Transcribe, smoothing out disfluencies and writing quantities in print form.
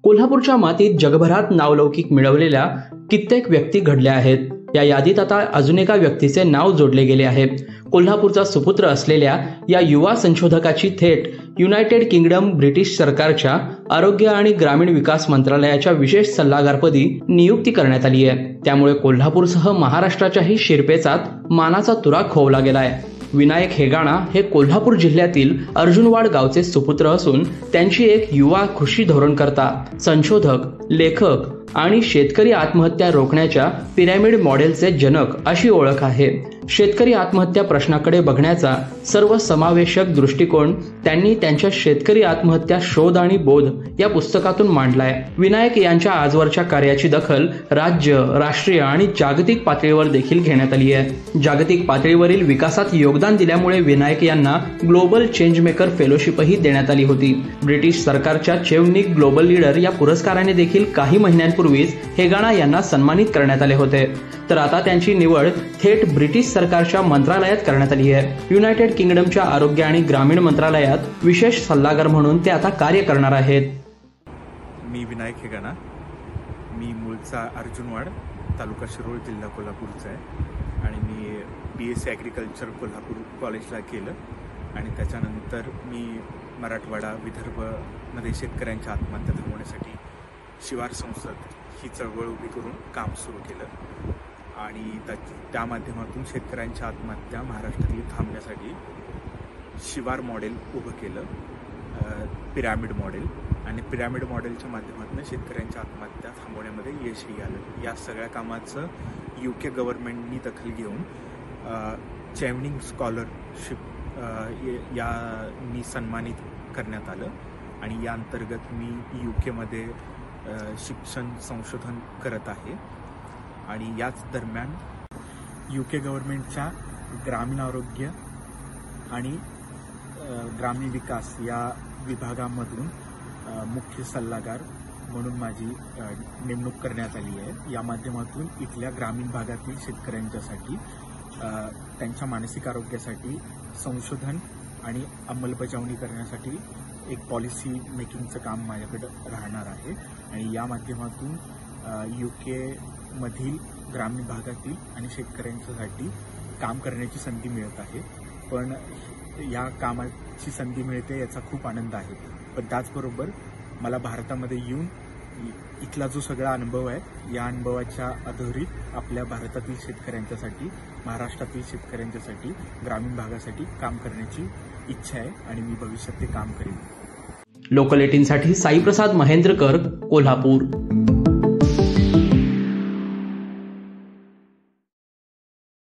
कोल्हापूरच्या मातीत जगभरात नावलौकिक मिळवलेल्या कित्येक व्यक्ती घडल्या आहेत। या यादीत आता अजून एका व्यक्तीचे नाव जोडले गेले आहे। कोल्हापूरचा सुपुत्र असलेल्या या युवा संशोधकाची थेट युनायटेड किंगडम ब्रिटिश सरकारच्या आरोग्य आणि ग्रामीण विकास मंत्रालयाच्या विशेष सल्लागारपदी नियुक्ती करण्यात आली आहे। त्यामुळे कोल्हापूरसह महाराष्ट्राच्याही शिरपेचात मानाचा तुरा खोवला गेलाय। विनायक हेगाणा हे कोल्हापूर जिल्ह्यातील अर्जुनवाड गावचे सुपुत्र असून त्यांची एक युवा कृषी धोरणकर्ता, संशोधक, लेखक आणि शेतकरी आत्महत्या रोखण्याच्या पिरॅमिड मॉडेलचे जनक अशी ओळख आहे। शेतकरी आत्महत्या प्रश्नाकडे बघण्याचा सर्वसमावेशक दृष्टिकोन त्यांनी त्यांच्या शेतकरी आत्महत्या शोध आणि बोध या पुस्तकातून मांडलाय। विनायक यांच्या आजवरच्या कार्याची दखल राज्य, राष्ट्रीय आणि जागतिक पातळीवर देखील घेण्यात आली आहे। जागतिक पातळीवरील विकासात योगदान दिल्यामुळे विनायक यांना ग्लोबल चेंज मेकर फेलोशिपही देण्यात आली होती। ब्रिटिश सरकारच्या चेवनिक ग्लोबल लीडर या पुरस्काराने देखील काही महिन्यांपूर्वीच हेगाणा यांना सन्मानित करण्यात आले होते। तर आता त्यांची निवड थेट ब्रिटिश सरकारच्या मंत्रालयात करण्यात आली आहे। युनायटेड किंगडमच्या आरोग्य आणि ग्रामीण मंत्रालयात विशेष सल्लागार म्हणून ते आता कार्य करणार आहेत। मी विनायक हेगाणा, मी मूळचा अर्जुनवाड, तालुका शिरोळ, जिल्हा कोल्हापूरचा आहे आणि मी BSc ॲग्रिकल्चर कोल्हापूर कॉलेजला केलं आणि त्याच्यानंतर मी मराठवाडा, विदर्भमध्ये शेतकऱ्यांच्या आत्महत्या थांबवण्यासाठी शिवार संसद ही चळवळ उभी करून काम सुरू केलं आणि त्या माध्यमातून शेतकऱ्यांच्या आत्महत्या महाराष्ट्रातील थांबण्यासाठी शिवार मॉडेल उभं केलं, पिरॅमिड मॉडेल, आणि पिरॅमिड मॉडेलच्या माध्यमातून शेतकऱ्यांच्या आत्महत्या थांबवण्यामध्ये यशही आलं। या सगळ्या कामाचं UK गव्हर्नमेंटनी दखल घेऊन चेवनिंग स्कॉलरशिप यांनी सन्मानित करण्यात आलं आणि या अंतर्गत मी UK मध्ये शिक्षण संशोधन करत आहे आणि याच दरम्यान UK गव्हर्नमेंटच्या ग्रामीण आरोग्य आणि ग्रामीण विकास या विभागामधून मुख्य सल्लागार म्हणून माझी नेमणूक करण्यात आली आहे। या माध्यमातून इथल्या ग्रामीण भागातील शेतकऱ्यांच्यासाठी त्यांच्या मानसिक आरोग्यासाठी संशोधन आणि अंमलबजावणी करण्यासाठी एक पॉलिसी मेकिंगचं काम माझ्याकडे राहणार आहे आणि या माध्यमातून UK मधील ग्रामीण भागातील आणि शेतकऱ्यांच्यासाठी काम करण्याची संधी मिळत आहे। पण या कामाची संधी मिळते याचा खूप आनंद आहे, पण त्याचबरोबर मला भारतामध्ये येऊन इथला जो सगळा अनुभव आहे या अनुभवाच्या आधारित आपल्या भारतातील शेतकऱ्यांच्यासाठी, महाराष्ट्रातील शेतकऱ्यांच्यासाठी, ग्रामीण भागासाठी काम करण्याची इच्छा आहे आणि मी भविष्यात ते काम करेन। लोकल 18 साठी साईप्रसाद महेंद्रकर, कोल्हापूर।